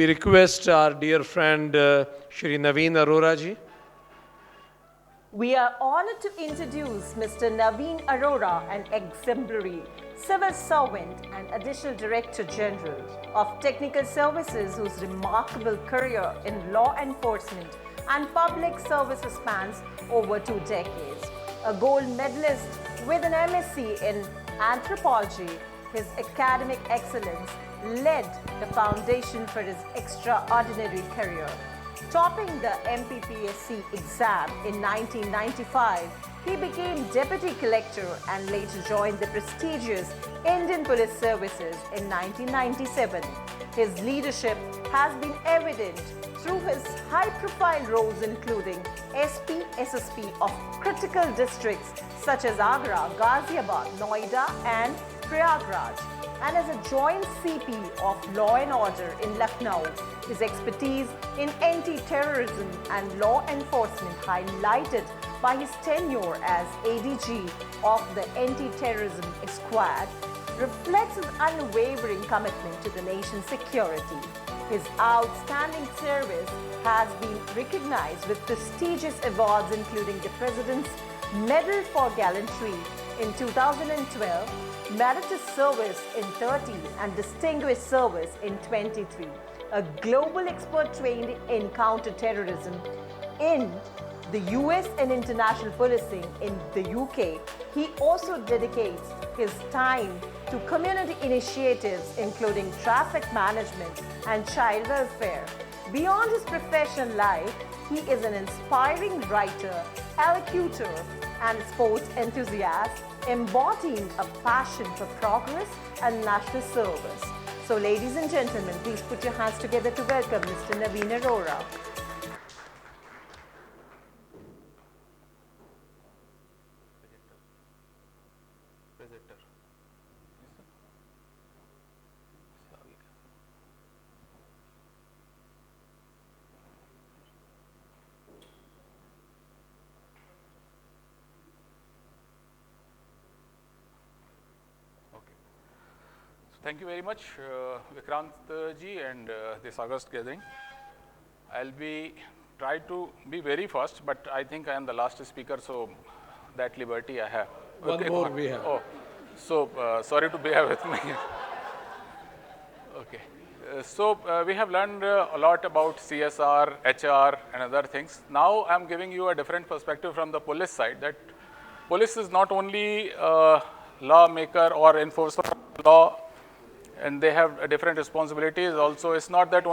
We request our dear friend Shri Naveen Aroraji. We are honored to introduce Mr. Naveen Arora, an exemplary civil servant and Additional Director General of Technical Services, whose remarkable career in law enforcement and public service spans over 2 decades. A gold medalist with an MSc in anthropology, his academic excellence led the foundation for his extraordinary career. Topping the MPPSC exam in 1995, he became Deputy Collector and later joined the prestigious Indian Police Services in 1997. His leadership has been evident through his high-profile roles including SP, SSP of critical districts such as Agra, Ghaziabad, Noida and Prayagraj, and as a joint CP of Law and Order in Lucknow. His expertise in anti-terrorism and law enforcement, highlighted by his tenure as ADG of the Anti-Terrorism Squad, reflects his unwavering commitment to the nation's security. His outstanding service has been recognized with prestigious awards including the President's Medal for Gallantry in 2012, Meritorious Service in 30 and Distinguished Service in 23. A global expert trained in counter-terrorism in the US and international policing in the UK, he also dedicates his time to community initiatives including traffic management and child welfare. Beyond his professional life, he is an inspiring writer, elocutor, and sports enthusiast, embodying a passion for progress and national service. So, ladies and gentlemen, please put your hands together to welcome Mr. Naveen Arora. Thank you very much, Vikrant ji, and this August gathering. I'll try to be very fast, but I think I am the last speaker, so that liberty I have. One more we have. Oh, so sorry to bear with me. Okay. We have learned a lot about CSR, HR, and other things. Now I'm giving you a different perspective from the police side, that police is not only a lawmaker or enforcer of law, and they have different responsibilities. Also, it's not that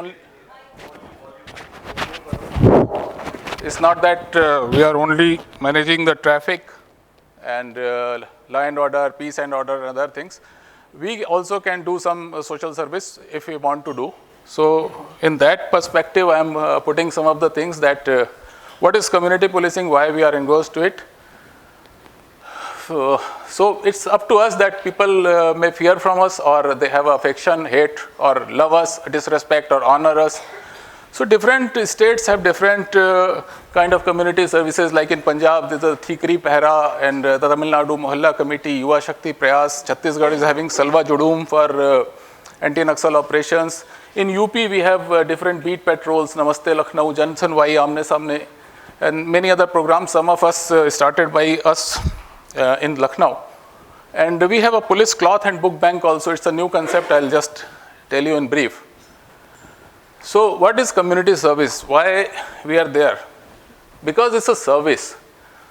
we are only managing the traffic and law and order, peace and order, and other things. We also can do some social service if we want to do. So, in that perspective, I am putting some of the things that what is community policing, why we are engrossed to it. So it's up to us that people may fear from us, or they have affection, hate, or love us, disrespect, or honor us. So different states have different kind of community services. Like in Punjab, there's a Thikri Pehra, and the Tamil Nadu Mohalla Committee, Yuva Shakti Prayas. Chhattisgarh is having Salva Judum for anti-Naxal operations. In UP, we have different beat patrols, Namaste Lucknow, Jan Sunwai, Amne Samne, and many other programs. Some of us started by us in Lucknow. And we have a police cloth and book bank also. It's a new concept. I'll just tell you in brief. So what is community service? Why we are there? Because it's a service.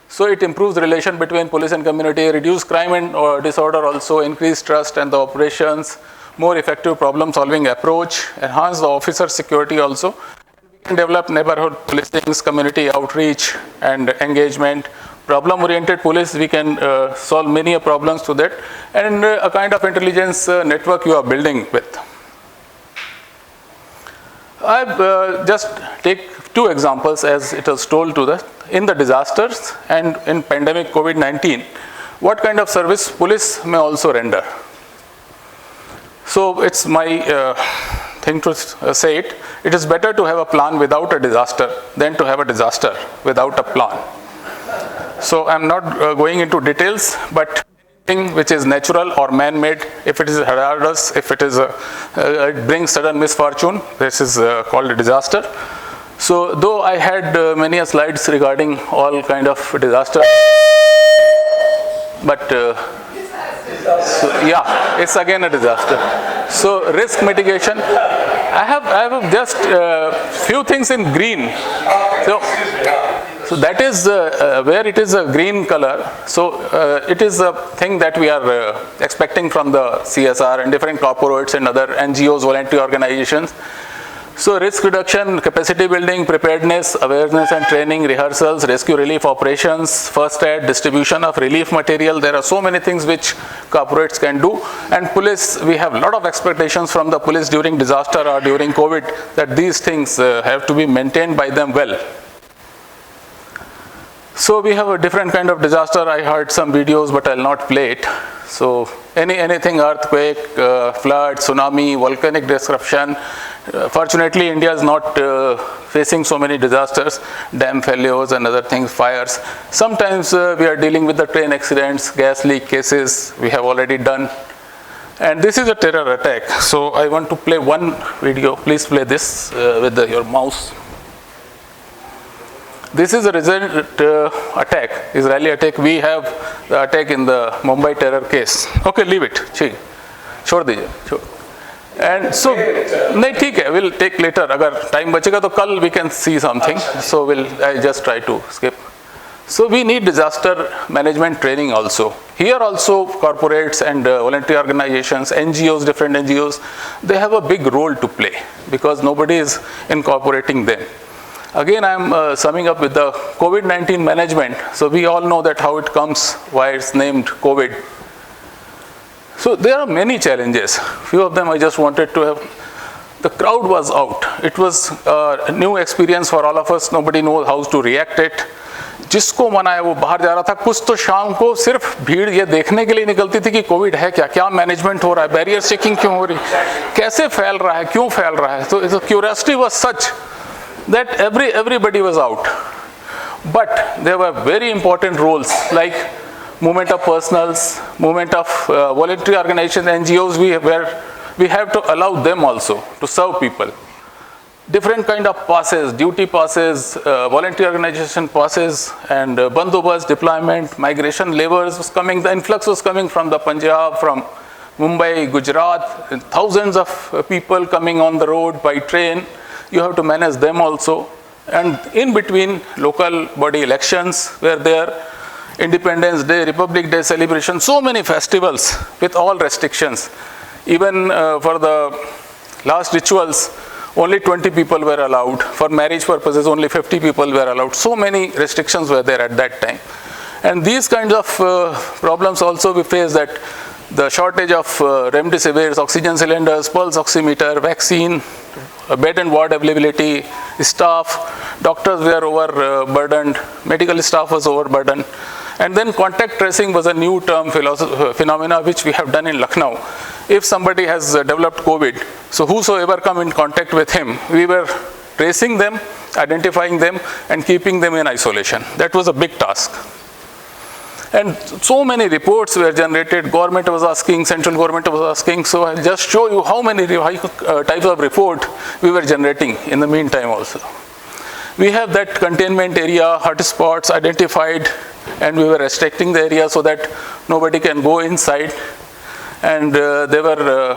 So it improves the relation between police and community, reduce crime and disorder also, increase trust and the operations, more effective problem solving approach, enhance the officer security also. We can develop neighborhood policing, community outreach and engagement. Problem-oriented police, we can solve many problems to that, and a kind of intelligence network you are building with. I just take 2 examples as it was told to the in the disasters and in pandemic COVID-19. What kind of service police may also render? So it's my thing to say it. It is better to have a plan without a disaster than to have a disaster without a plan. So I'm not going into details, but thing which is natural or man-made. If it is hazardous, if it is it brings sudden misfortune, this is called a disaster. So though I had many slides regarding all kind of disaster, but so yeah, it's again a disaster. So risk mitigation, I have just few things in green. So that is where it is a green color. So it is a thing that we are expecting from the CSR and different corporates and other NGOs, voluntary organizations. So risk reduction, capacity building, preparedness, awareness and training, rehearsals, rescue relief operations, first aid, distribution of relief material. There are so many things which corporates can do. And police, we have a lot of expectations from the police during disaster or during COVID that these things have to be maintained by them well. So we have a different kind of disaster. I heard some videos, but I'll not play it. So anything, earthquake, flood, tsunami, volcanic disruption. Fortunately, India is not facing so many disasters, dam failures and other things, fires. Sometimes we are dealing with the train accidents, gas leak cases we have already done. And this is a terror attack. So I want to play one video. Please play this with your mouse. This is a recent attack, Israeli attack. We have the attack in the Mumbai terror case. Okay, leave it. छोड़ दीजिए. And so, नहीं ठीक है. We'll take later. अगर time बचेगा तो कल we can see something. So I just try to skip. So we need disaster management training also. Here also corporates and voluntary organizations, NGOs, different NGOs, they have a big role to play because nobody is incorporating them. Again, I'm summing up with the COVID-19 management. So we all know that how it comes, why it's named COVID. So there are many challenges. Few of them I just wanted to have. The crowd was out. It was a new experience for all of us. Nobody knows how to react it. जिसको मनाया वो बाहर जा रहा था. कुछ तो शाम को सिर्फ भीड़ ये देखने के लिए निकलती थी कि कोविड है क्या, क्या मैनेजमेंट हो रहा है, बैरियर चेकिंग क्यों हो रही, कैसे फैल रहा है, क्यों फैल रहा है. So curiosity was such that everybody was out. But there were very important roles like movement of personals, movement of voluntary organizations, NGOs, we have to allow them also to serve people. Different kind of passes, duty passes, voluntary organization passes, and bandobast, deployment, migration labors was coming, the influx was coming from the Punjab, from Mumbai, Gujarat, and thousands of people coming on the road by train. You have to manage them also. And in between, local body elections were there, Independence Day, Republic Day celebration, so many festivals with all restrictions. Even for the last rituals, only 20 people were allowed. For marriage purposes, only 50 people were allowed. So many restrictions were there at that time. And these kinds of problems also we face, that the shortage of remdesivir, oxygen cylinders, pulse oximeter, vaccine, bed and ward availability, staff, doctors were overburdened, medical staff was overburdened. And then contact tracing was a new term phenomena which we have done in Lucknow. If somebody has developed COVID, so whosoever come in contact with him, we were tracing them, identifying them, and keeping them in isolation. That was a big task. And so many reports were generated, government was asking, central government was asking, so I'll just show you how many types of report we were generating in the meantime also. We have that containment area, hotspots identified, and we were restricting the area so that nobody can go inside. And there were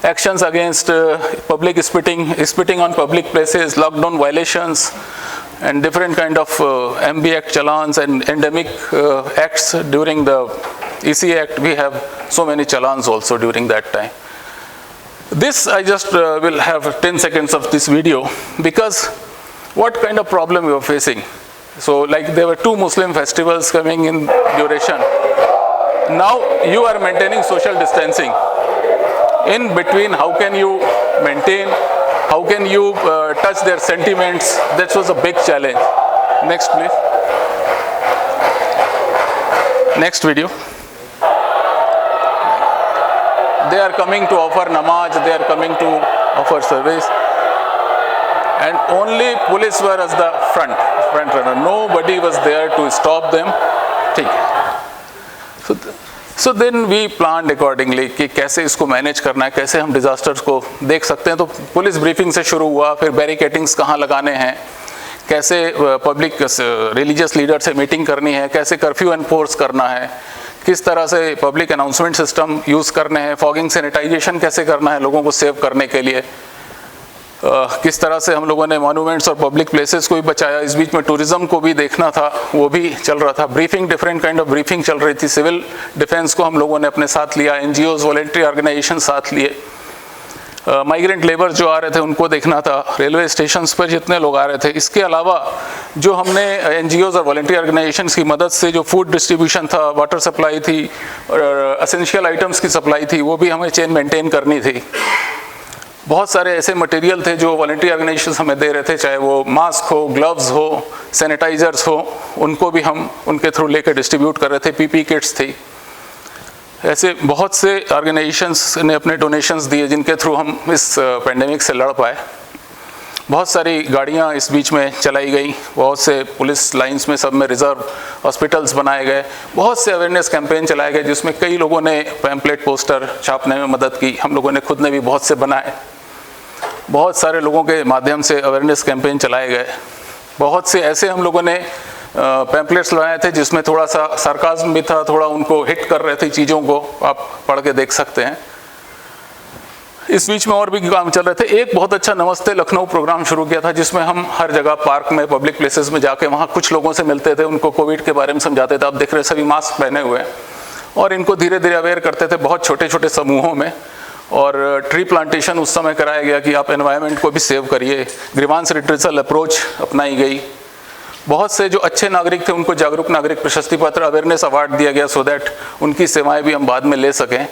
actions against public spitting on public places, lockdown violations, and different kind of MB Act challans and endemic acts during the EC Act. We have so many challans also during that time. This I just will have 10 seconds of this video, because what kind of problem we were facing. So like there were 2 Muslim festivals coming in duration. Now you are maintaining social distancing. In between, how can you maintain, how can you touch their sentiments? That was a big challenge. Next please. Next video. They are coming to offer namaz, they are coming to offer service. And only police were as the front runner. Nobody was there to stop them. So so then we plan accordingly कि कैसे इसको manage करना है, कैसे हम disasters को देख सकते हैं। तो पुलिस ब्रीफिंग से शुरू हुआ, फिर बैरिकेटिंग्स कहाँ लगाने हैं, कैसे पब्लिक रिलीजियस लीडर से मीटिंग करनी है, कैसे कर्फ्यू एनफोर्स करना है, किस तरह से पब्लिक अनाउंसमेंट सिस्टम यूज़ करने हैं, फॉगिंग सैनिटाइजेशन कैसे करना है लोगों को सेव करने के लिए, किस तरह से हम लोगों ने मॉन्यूमेंट्स और पब्लिक प्लेसेस को भी बचाया। इस बीच में टूरिज्म को भी देखना था, वो भी चल रहा था। Briefing, different kind of briefing चल रही थी। सिविल डिफेंस को हम लोगों ने अपने साथ लिया, एनजीओज, वॉलेंट्री ऑर्गेनाइजेशन साथ लिए, माइग्रेंट लेबर जो आ रहे थे उनको देखना था, रेलवे स्टेशंस पर जितने लोग आ रहे थे। इसके अलावा जो हमने एनजीओज और वॉलेंट्री ऑर्गेनाइजेशंस की मदद से जो फूड डिस्ट्रीब्यूशन था, वाटर सप्लाई थी और एसेंशियल आइटम्स की सप्लाई थी, वो भी हमें चेन मेंटेन करनी थी। बहुत सारे ऐसे मटेरियल थे जो वॉलेंट्री ऑर्गेनाइजेशंस हमें दे रहे थे, चाहे वो मास्क हो, ग्लव्स हो, सैनिटाइजर्स हो, उनको भी हम उनके थ्रू लेकर डिस्ट्रीब्यूट कर रहे थे। पीपी किट्स थी। ऐसे बहुत से ऑर्गेनाइजेशंस ने अपने डोनेशंस दिए जिनके थ्रू हम इस पेंडेमिक से लड़ पाए। बहुत सारी गाड़ियां इस बीच में चलाई गई, बहुत से पुलिस लाइंस में सब में रिजर्व हॉस्पिटल्स बनाए गए, बहुत से अवेयरनेस कैंपेन चलाए गए जिसमें कई लोगों ने पैम्पलेट पोस्टर छापने में मदद की। हम लोगों ने खुद ने भी बहुत से बनाए। बहुत सारे लोगों के माध्यम से अवेयरनेस कैंपेन चलाए गए। बहुत से ऐसे हम लोगों ने पैम्पलेट्स लगाए थे जिसमें थोड़ा सा सार्काज्म भी था, थोड़ा उनको हिट कर रहे थे चीज़ों को, आप पढ़ के देख सकते हैं। इस बीच में और भी काम चल रहे थे। एक बहुत अच्छा नमस्ते लखनऊ प्रोग्राम शुरू किया था जिसमें हम हर जगह पार्क में, पब्लिक प्लेसेस में जाके वहाँ कुछ लोगों से मिलते थे, उनको कोविड के बारे में समझाते थे। आप देख रहे सभी मास्क पहने हुए हैं और इनको धीरे धीरे अवेयर करते थे बहुत छोटे छोटे समूहों में। और ट्री प्लांटेशन उस समय कराया गया कि आप एनवायरनमेंट को भी सेव करिए। ग्रीवांस रिट्रीसल अप्रोच अपनाई गई। बहुत से जो अच्छे नागरिक थे उनको जागरूक नागरिक प्रशस्ति पत्र, अवेयरनेस अवार्ड दिया गया सो दैट उनकी सेवाएं भी हम बाद में ले सकें।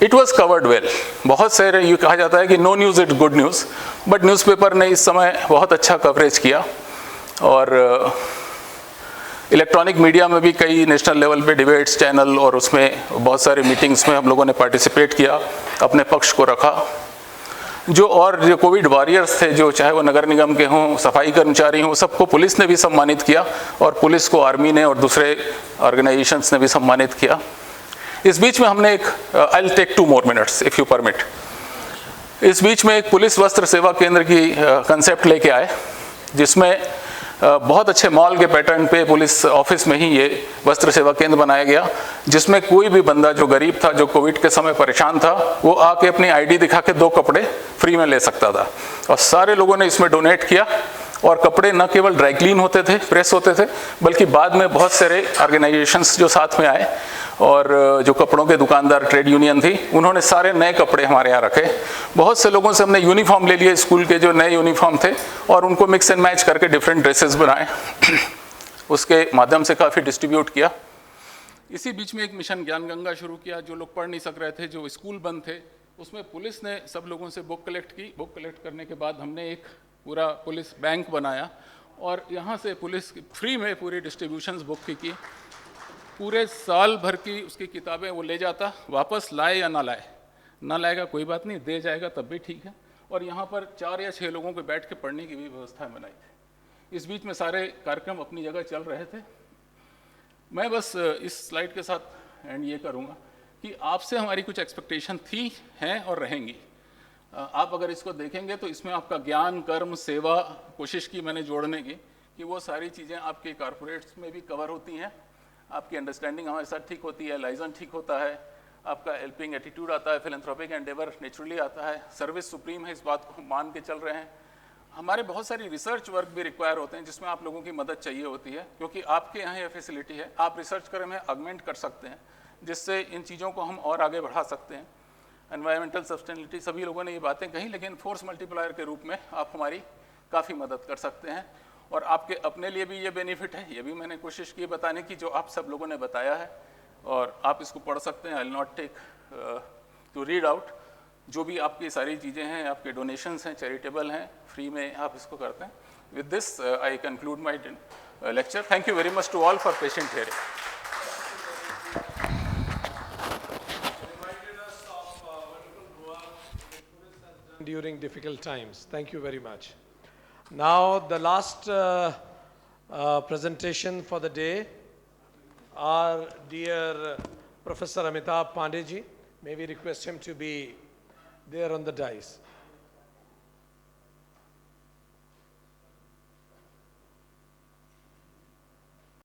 It was covered well. बहुत सारे ये कहा जाता है कि no news it good news, but newspaper ने इस समय बहुत अच्छा कवरेज किया। और इलेक्ट्रॉनिक मीडिया में भी कई नेशनल लेवल पे डिबेट्स चैनल और उसमें बहुत सारे मीटिंग्स में हम लोगों ने पार्टिसिपेट किया, अपने पक्ष को रखा। जो कोविड वॉरियर्स थे, जो चाहे वो नगर निगम के हों, सफाई कर्मचारी हों, सबको पुलिस ने भी सम्मानित किया और पुलिस को आर्मी ने और दूसरे ऑर्गेनाइजेशंस ने भी सम्मानित किया। इस बीच में हमने एक I will take 2 more minutes if you permit. इस बीच में एक पुलिस वस्त्र सेवा केंद्र की कंसेप्ट लेके आए जिसमें बहुत अच्छे मॉल के पैटर्न पे पुलिस ऑफिस में ही ये वस्त्र सेवा केंद्र बनाया गया, जिसमें कोई भी बंदा जो गरीब था, जो कोविड के समय परेशान था, वो आके अपनी आईडी दिखा के 2 कपड़े फ्री में ले सकता था। और सारे लोगों ने इसमें डोनेट किया और कपड़े न केवल ड्राई क्लीन होते थे, प्रेस होते थे, बल्कि बाद में बहुत सारे ऑर्गेनाइजेशंस जो साथ में आए और जो कपड़ों के दुकानदार, ट्रेड यूनियन थी, उन्होंने सारे नए कपड़े हमारे यहाँ रखे। बहुत से लोगों से हमने यूनिफॉर्म ले लिए, स्कूल के जो नए यूनिफॉर्म थे, और उनको मिक्स एंड मैच करके डिफरेंट ड्रेसेस बनाए। उसके माध्यम से काफ़ी डिस्ट्रीब्यूट किया। इसी बीच में एक मिशन ज्ञान गंगा शुरू किया। जो लोग पढ़ नहीं सक रहे थे, जो स्कूल बंद थे, उसमें पुलिस ने सब लोगों से बुक कलेक्ट की। बुक कलेक्ट करने के बाद हमने एक पूरा पुलिस बैंक बनाया और यहाँ से पुलिस फ्री में पूरी डिस्ट्रीब्यूशंस बुक की। पूरे साल भर की उसकी किताबें वो ले जाता, वापस लाए या ना लाए, ना लाएगा कोई बात नहीं, दे जाएगा तब भी ठीक है। और यहाँ पर 4 या 6 लोगों को बैठ के पढ़ने की भी व्यवस्था बनाई थी। इस बीच में सारे कार्यक्रम अपनी जगह चल रहे थे। मैं बस इस स्लाइड के साथ एंड ये करूँगा कि आपसे हमारी कुछ एक्सपेक्टेशन थी, हैं और रहेंगी। आप अगर इसको देखेंगे तो इसमें आपका ज्ञान, कर्म, सेवा, कोशिश की मैंने जोड़ने की कि वो सारी चीज़ें आपके कॉर्पोरेट्स में भी कवर होती हैं। आपकी अंडरस्टैंडिंग हमारे साथ ठीक होती है, लाइजन ठीक होता है, आपका हेल्पिंग एटीट्यूड आता है, फिलैंथ्रोपिक एंडेवर नेचुरली आता है, सर्विस सुप्रीम है, इस बात को हम मान के चल रहे हैं। हमारे बहुत सारी रिसर्च वर्क भी रिक्वायर होते हैं जिसमें आप लोगों की मदद चाहिए होती है, क्योंकि आपके यहाँ ये फैसिलिटी है, आप रिसर्च करें में ऑगमेंट कर सकते हैं, जिससे इन चीज़ों को हम और आगे बढ़ा सकते हैं। एनवायरमेंटल सस्टेनेबिलिटी, सभी लोगों ने ये बातें कही, लेकिन फोर्स मल्टीप्लायर के रूप में आप हमारी काफ़ी मदद कर सकते हैं। और आपके अपने लिए भी ये बेनिफिट है, ये भी मैंने कोशिश की बताने की, जो आप सब लोगों ने बताया है, और आप इसको पढ़ सकते हैं। I will not take to read out. जो भी आपकी सारी चीज़ें हैं, आपके डोनेशंस हैं, चैरिटेबल हैं, फ्री में आप इसको करते हैं। With this I conclude my lecture. Thank you very much to all for patient hearing. During difficult times. Thank you very much. Now the last presentation for the day. our dear Professor Amitabh Pandey ji. May we request him to be there on the dais.